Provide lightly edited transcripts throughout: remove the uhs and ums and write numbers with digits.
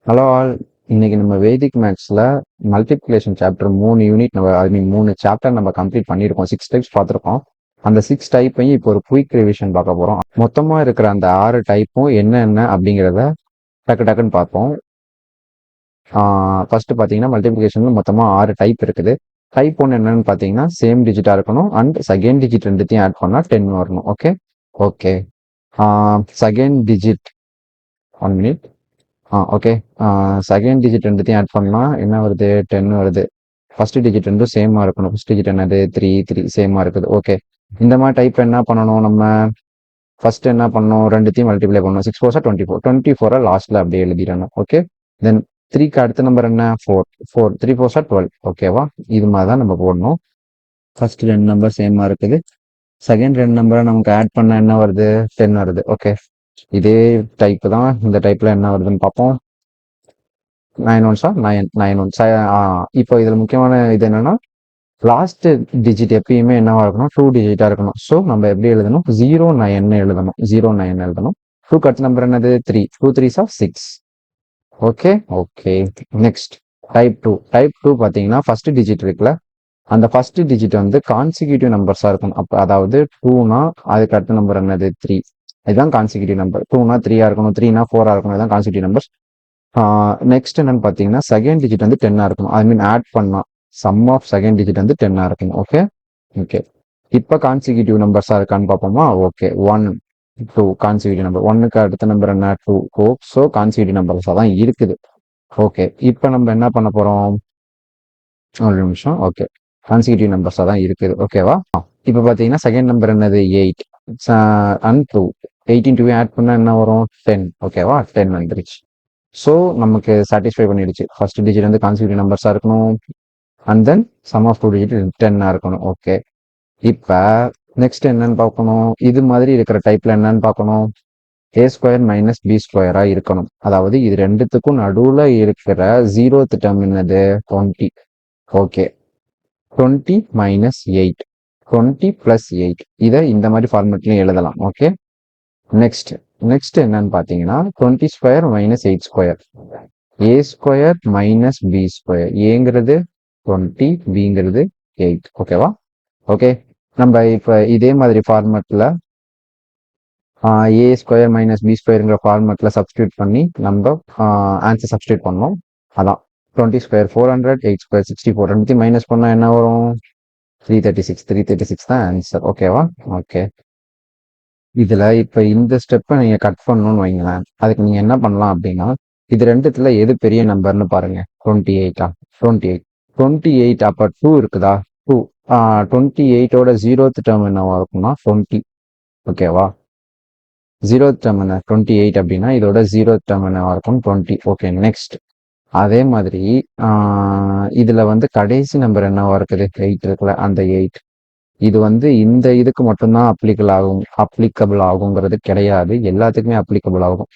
Hello all. இன்னைக்கு நம்ம வேதிக் மேக்ஸில் மல்டிப்ளிகேஷன் சாப்டர் 3 யூனிட் நம்ம ஐ மீன் 3 சாப்டர் நம்ம கம்ப்ளீட் பண்ணியிருக்கோம். 6 டைப்ஸ் பார்த்துருக்கோம். அந்த 6 டைப்பையும் இப்போ ஒரு குயிக் ரிவிஷன் பார்க்க போகிறோம். மொத்தமாக இருக்கிற அந்த 6 டைப்பும் என்னென்ன அப்படிங்கிறத டக்குன்னு பார்ப்போம். ஃபர்ஸ்ட் பார்த்தீங்கன்னா மல்டிப்ளிகேஷனில் மொத்தமாக 6 டைப் இருக்குது. டைப் 1 என்னன்னு பார்த்தீங்கன்னா சேம் டிஜிட்டாக இருக்கணும் அண்ட் செகண்ட் டிஜிட் ரெண்டுத்தையும் ஆட் பண்ணால் 10 வரணும். Okay okay second digit 1 minute. Okay. Second digit ரெண்டுத்தையும் ஆட் பண்ணால் என்ன வருது? 10 வருது. ஃபர்ஸ்ட் டிஜிட் ரெண்டும் சேமாக இருக்கணும். ஃபர்ஸ்ட் டிஜிட் என்னது? 3 சேமாக இருக்குது. ஓகே. இந்த மாதிரி டைப் என்ன பண்ணணும்? நம்ம ஃபர்ஸ்ட் என்ன பண்ணணும்? ரெண்டுத்தையும் மல்டிப்ளை பண்ணணும். 6 4 24. 24 லாஸ்ட்ல அப்படியே எழுதிடணும். ஓகே. தென் 3க்கு அடுத்த நம்பர் என்ன? 4. 3 4 12. ஓகேவா? இது மாதிரி தான் நம்ம போடணும். ஃபர்ஸ்ட் ரெண்டு நம்பர் சேமாக இருக்குது. செகண்ட் ரெண்டு நம்பரை நமக்கு ஆட் பண்ண என்ன வருது? 10 வருது. ஓகே. இதே டைப் தான். இந்த டைப்ல என்ன வருதுன்னு பார்ப்போம். 9 ஒன்ஸா 9 ஒன்ஸ். இப்போ இதில் முக்கியமான இது என்னன்னா லாஸ்ட் டிஜிட் எப்பயுமே என்னவா இருக்கணும்? 2 டிஜிட்டா இருக்கணும். ஸோ நம்ம எப்படி எழுதணும்? 09 எழுதணும். 09 எழுதணும். 2 அடுத்த நம்பர் என்னது? 3. 2 3s 6. Okay okay. Next type 2. Type 2 பார்த்தீங்கன்னா ஃபர்ஸ்ட் டிஜிட் இருக்குல்ல, அந்த ஃபர்ஸ்ட் டிஜிட் வந்து கான்சிக்யூட்டிவ் நம்பர்ஸா இருக்கும். அப்போ அதாவது 2னா அதுக்கு அடுத்த நம்பர் என்னது? 3. இதுதான் கான்சிக்யூட்டிவ் நம்பர். 2னா 3ஆ இருக்கணும், 3னா 4ஆ இருக்கணும். இதுதான் கான்சிக்யூட்டிவ் நம்பர்ஸ். நெக்ஸ்ட் என்னன்னு பார்த்தீங்கன்னா செகண்ட் டிஜிட் வந்து 10ஆ இருக்கணும். ஐ மீன் ஆட் பண்ணா சம் ஆஃப் செகண்ட் டிஜிட் வந்து 10ஆ இருக்கணும். Okay okay. இப்போ கான்சிக்யூட்டிவ் நம்பர்ஸா இருக்கான்னு பார்ப்போமா? ஓகே. 1 2 consecutive number. 1க்கு அடுத்த நம்பர் என்ன? 2. ஸோ கான்சிக்யூட்டிவ் நம்பர்ஸாக தான் இருக்குது. ஓகே. இப்போ நம்ம என்ன பண்ண போறோம்? ஒரு நிமிஷம். ஓகே. கான்சிக்யூட்டிவ் நம்பர்ஸாக தான் இருக்குது. ஓகேவா? இப்போ பார்த்தீங்கன்னா செகண்ட் நம்பர் என்னது? 8 அண்ட் 2. 18 2 ஆட் பண்ணால் என்ன வரும்? 10. ஓகேவா? 10 வந்துருச்சு. ஸோ நமக்கு சாட்டிஸ்ஃபை பண்ணிடுச்சு. ஃபர்ஸ்ட் டிஜிட் வந்து கான்சிக்யூட்டிவ் நம்பர்ஸாக இருக்கணும் and then sum of 2 digit 10ஆ இருக்கணும். ஓகே. இப்போ நெக்ஸ்ட் என்னன்னு பார்க்கணும்? இது மாதிரி இருக்கிற டைப்ல என்னன்னு பார்க்கணும்? a² - b² இருக்கணும். அதாவது இது ரெண்டுத்துக்கும் நடுவில் இருக்கிற 0th டேர்ம் என்னது? 20. ஓகே. 20 - 8. 20 + 8. இதை இந்த மாதிரி ஃபார்மேட்லையும் எழுதலாம். ஓகே. நெக்ஸ்ட் என்னன்னு பார்த்தீங்கன்னா 20² - 8². a² - b². ஏங்கிறது 20, பிங்கிறது 8. ஓகேவா? ஓகே. நம்ம இப்போ இதே மாதிரி ஃபார்மேட்டில் a² - b²ங்கிற ஃபார்மேட்டில் சப்ஸ்டியூட் பண்ணி நம்ம ஆன்சர் சப்ஸ்டியூட் பண்ணோம். அதான் 20² 400, 8² 64. ரெண்டுத்தையும் மைனஸ் பண்ணால் என்ன வரும்? 336. 336 தான் ஆன்சர். ஓகேவா? ஓகே. இதில் இப்போ இந்த ஸ்டெப்பை நீங்கள் கட் பண்ணணும்னு வைங்களேன். அதுக்கு நீங்கள் என்ன பண்ணலாம் அப்படின்னா, இது ரெண்டுத்துல எது பெரிய நம்பர்னு பாருங்க. 28. 28. 28 அப்போ 2 இருக்குதா? 2. 28ஓட 0th டேர்ம் என்னவா இருக்கும்னா 20. ஓகேவா? 0th டேர்ம் என்ன? 28 அப்படின்னா இதோட 0th டேர்ம் என்னவா இருக்கும்? 20. ஓகே. நெக்ஸ்ட் அதே மாதிரி இதுல வந்து கடைசி நம்பர் என்னவா இருக்குது? 8 இருக்குல்ல, அந்த 8. இது வந்து இந்த இதுக்கு மட்டும்தான் அப்ளிகபிள் ஆகுங்கிறது கிடையாது. எல்லாத்துக்குமே அப்ளிகபிள் ஆகும்.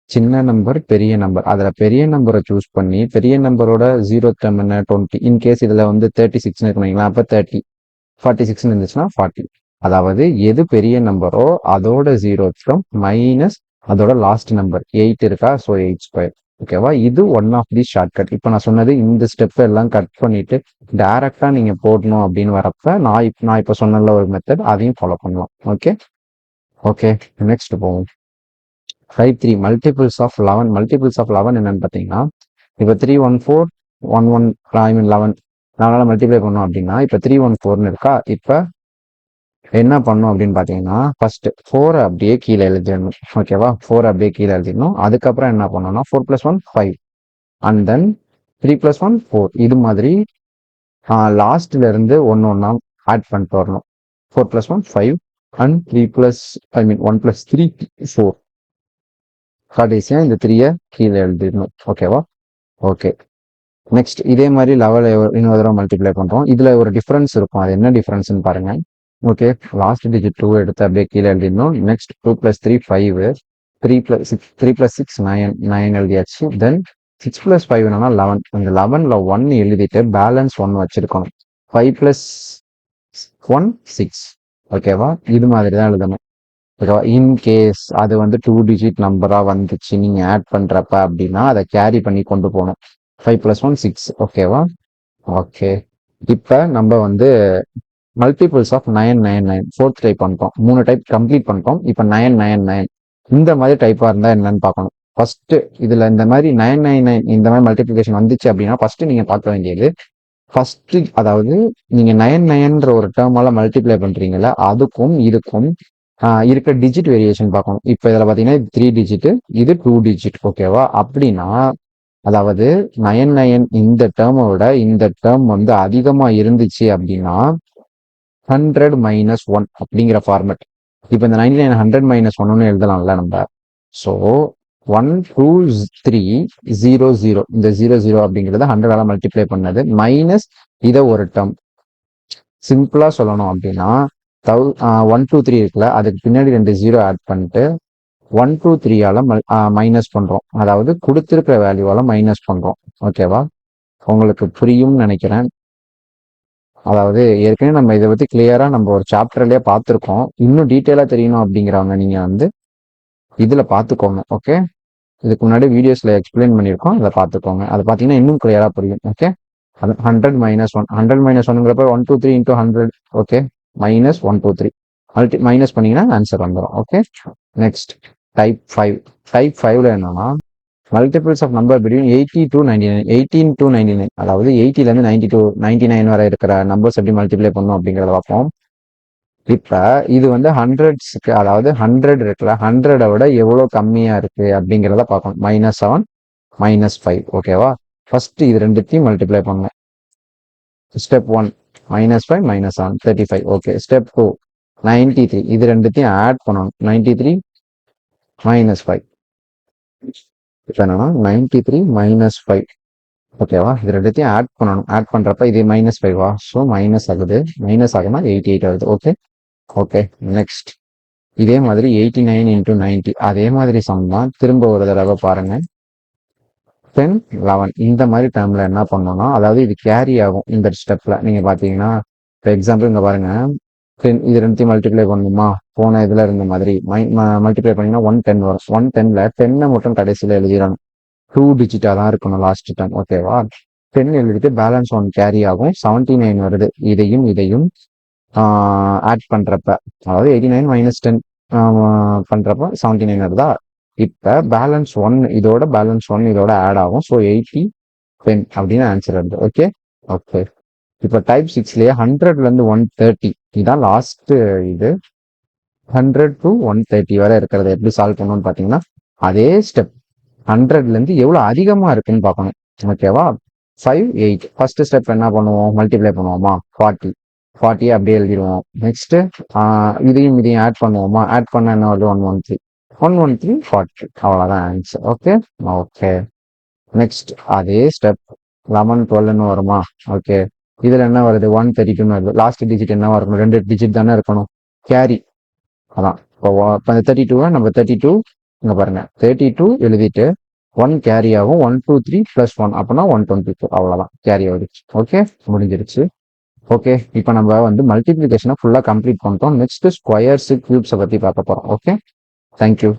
சின்ன நம்பர், பெரிய நம்பர். அதுல பெரிய நம்பரை சூஸ் பண்ணி பெரிய நம்பரோட 0th டேர்ம் என்ன? 20. இன்கேஸ் இதுல வந்து 36 இருக்குங்களா, அப்ப 30. 46 இருந்துச்சுன்னா 40. அதாவது எது பெரிய நம்பரோ அதோட 0th டேர்ம் மைனஸ் அதோட லாஸ்ட் நம்பர் 8 இருக்கா, ஸோ 8². ஓகேவா? இது ஒன் ஆஃப் தி ஷார்ட்கட். இப்போ நான் சொன்னது இந்த ஸ்டெப் எல்லாம் கட் பண்ணிட்டு டைரக்டா நீங்க போடணும் அப்படின்னு வரப்ப நான் இப்போ சொன்ன ஒரு மெத்தட், அதையும் ஃபாலோ பண்ணலாம். Okay okay. நெக்ஸ்ட் போவோம். Type 3 multiples of 11. Multiples of 11 என்னன்னு பார்த்தீங்கன்னா, இப்போ 314 11 ஐ மீன் 11 நம்மளால மல்டிப்ளை பண்ணோம் அப்படின்னா இப்போ 314 இருக்கா. இப்போ என்ன பண்ணும் அப்படின்னு பார்த்தீங்கன்னா ஃபர்ஸ்ட் 4 அப்படியே கீழே எழுதிடணும். ஓகேவா? 4 அப்படியே கீழே எழுதிடணும். அதுக்கப்புறம் என்ன பண்ணணும்னா 4 + 1 5 அண்ட் தென் 3 + 1 4. இது மாதிரி லாஸ்ட்ல இருந்து ஒன்னா ஆட் பண்ணிட்டு வரணும். 4 + 1 5 அண்ட் 1 + 3 4. கடைசியா இந்த 3யை கீழே எழுதிடணும். ஓகேவா? ஓகே. நெக்ஸ்ட் இதே மாதிரி லெவல் இன்னொரு தடவை மல்டிப்ளை பண்றோம். இதுல ஒரு டிஃபரன்ஸ் இருக்கும். அது என்ன டிஃபரன்ஸ்னு பாருங்க. ஓகே. லாஸ்ட் டிஜிட் 2 எடுத்து அப்படியே கீழே எழுதிடணும். நெக்ஸ்ட் 2 + 3 5. 3 + 6 9 எழுதியாச்சு. தென் 6 + 5 என்னன்னா 11. இந்த 11ல 1 எழுதிட்டு பேலன்ஸ் 1 வச்சிருக்கணும். 5 + 1 6. ஓகேவா? இது மாதிரி தான் எழுதணும். இன்கேஸ் அது வந்து 2 டிஜிட் நம்பரா வந்துச்சு நீங்க ஆட் பண்றப்ப அப்படின்னா அதை கேரி பண்ணி கொண்டு போகணும். 5 + 1 6. ஓகேவா? ஓகே. இப்ப நம்ம வந்து மல்டிபிள்ஸ் ஆஃப் 999 ஃபோர்த் டைப் பண்ணிட்டோம். 3 டைப் கம்ப்ளீட் பண்ணிட்டோம். இப்போ 999 இந்த மாதிரி டைப்பா இருந்தா என்னன்னு பார்க்கணும். ஃபர்ஸ்ட் இதுல இந்த மாதிரி 999 இந்த மாதிரி மல்டிபிகேஷன் வந்துச்சு அப்படின்னா ஃபர்ஸ்ட் நீங்க பார்க்க வேண்டியது ஃபர்ஸ்ட், அதாவது நீங்க 99ன்ற ஒரு டேர்மால மல்டிப்ளை பண்றீங்கல்ல, அதுக்கும் இதுக்கும் இருக்க டிஜிட் வேரியேஷன் பார்க்கணும். இப்போ இதில் பார்த்தீங்கன்னா 3 டிஜிட், இது 2 டிஜிட். ஓகேவா? அப்படின்னா அதாவது 99 இந்த டேர்மை விட இந்த டேர்ம் வந்து அதிகமா இருந்துச்சு அப்படின்னா 100 - 1 அப்படிங்கிற ஃபார்மேட். இப்போ இந்த 99 100 - 1 எழுதலாம்ல நம்ம. ஸோ 1 2 3 0 0 இந்த 0 0 அப்படிங்கிறத 100ஆல மல்டிப்ளை பண்ணது மைனஸ் இதை ஒரு டேர்ம். சிம்பிளா சொல்லணும் அப்படின்னா 1 2 3 இருக்குல்ல, அதுக்கு பின்னாடி 2 0 ஆட் பண்ணிட்டு 1 2 3ஆல மைனஸ் பண்றோம். அதாவது கொடுத்திருக்கிற வேல்யூவால மைனஸ் பண்றோம். ஓகேவா? உங்களுக்கு புரியும்னு நினைக்கிறேன். அதாவது ஏற்கனவே நம்ம இதை பத்தி கிளியரா நம்ம ஒரு சாப்டர்லயே பார்த்துருக்கோம். இன்னும் டீட்டெயிலா தெரியணும் அப்படிங்கிறவங்க நீங்க வந்து இதுல பார்த்துக்கோங்க. ஓகே, இதுக்கு முன்னாடி வீடியோஸ்ல எக்ஸ்பிளைன் பண்ணியிருக்கோம், அதை பார்த்துக்கோங்க. அதை பார்த்தீங்கன்னா இன்னும் கிளியரா புரியும். ஓகே, அது 100 - 1 100 - 1ங்கிறப்ப 1 2 3 × 100. ஓகே, -1 2 3 மைனஸ் பண்ணீங்கன்னா ஆன்சர் வந்துடும். Okay, next type 5. டைப் 5ல என்னன்னா multiples of number between 80 to 99. 18 to 99, அதாவது 80ல இருந்து 99 வரை இருக்கிற நம்பர்ஸ் எப்படி மல்டிப்ளை பண்ணும் அப்படிங்கிறத பார்ப்போம். இப்ப இது வந்து ஹண்ட்ரட்ஸ்க்கு, அதாவது 100 இருக்குல்ல, 100 விட எவ்வளவு கம்மியா இருக்கு அப்படிங்கிறத பார்க்கணும். -7 -5. ஓகேவா? ஃபர்ஸ்ட் இது ரெண்டுத்தையும் மல்டிப்ளை பண்ணுங்க. ஸ்டெப் 1 -5 -7 35. Okay, step 2 93. இது ரெண்டுத்தையும் ஆட் பண்ணணும். 93 -5. இப்போ என்னன்னா 93 -5. ஓகேவா? இது ரெண்டுத்தையும் ஆட் பண்ணணும். ஆட் பண்றப்ப இது -5வா, ஸோ மைனஸ் ஆகுது. மைனஸ் ஆகுனா 88 ஆகுது. Okay, okay. நெக்ஸ்ட் இதே மாதிரி 89 × 90 அதே மாதிரி சம் தான். திரும்ப ஒரு தடவை பாருங்க. 10 11 இந்த மாதிரி டைம்ல என்ன பண்ணணும்னா, அதாவது இது கேரி ஆகும் இந்த ஸ்டெப்ல. நீங்க பாத்தீங்கன்னா இப்போ எக்ஸாம்பிள் இங்க பாருங்க, 10 இது ரெண்டுத்தையும் மல்டிப்ளை பண்ணணுமா, போன இதுல இருந்த மாதிரி மல்டிப்ளை பண்ணீங்கன்னா 110 வரும். 110ல 10 மட்டும் கடைசியில எழுதிடணும். 2 டிஜிட்டா தான் இருக்கணும் லாஸ்ட் டைம். ஓகேவா? 10 எழுதிட்டு பேலன்ஸ் 1 கேரி ஆகும். 79 வருது. இதையும் ஆட் பண்றப்ப, அதாவது 89 - 10 பண்றப்ப 79 வருதா. இப்ப பேலன்ஸ் 1 இதோட பேலன்ஸ் 1 இதோட ஆட் ஆகும். ஸோ 80 10 அப்படின்னு ஆன்சர் வருது. Okay, okay. இப்ப டைப் 6லயே 100ல இருந்து 130 இதான் லாஸ்ட். இது 100 to 130 வரை இருக்கிறத எப்படி சால்வ் பண்ணணும்னு பாத்தீங்கன்னா அதே ஸ்டெப் 100ல இருந்து எவ்வளவு அதிகமா இருக்குன்னு பார்க்கணும். ஓகேவா? 5 8 ஃபர்ஸ்ட் ஸ்டெப் என்ன பண்ணுவோம், மல்டிப்ளை பண்ணுவோமா, 40 அப்படியே எழுதிடுவோம். நெக்ஸ்ட் இதையும் ஆட் பண்ணுவோமா, ஆட் பண்ண என்ன வருது, 113 40. அவ்வளவுதான் ஆன்சர். Okay, okay. நெக்ஸ்ட் அதே ஸ்டெப் 11 12ன்னு வருமா. ஓகே, இதுல என்ன வருது, 132 வருது. லாஸ்ட் டிஜிட் என்னவா இருக்கணும், 2 டிஜிட் தானே இருக்கணும், கேரி. அதான் இப்போ 32 நம்ம 32 இங்க பாருங்க 32 எழுதிட்டு 1 கேரி ஆகும். 1 2 3 + 1 அப்படின்னா 124. அவ்வளவுதான், கேரி ஆயிடுச்சு. ஓகே, முடிஞ்சிருச்சு. ஓகே, இப்போ நம்ம வந்து மல்டிபிளிகேஷனை ஃபுல்லா கம்ப்ளீட் பண்ணிட்டோம். நெக்ஸ்ட் ஸ்கொயர்ஸ் கியூப்ஸை பத்தி பார்க்க போறோம். Okay, thank you.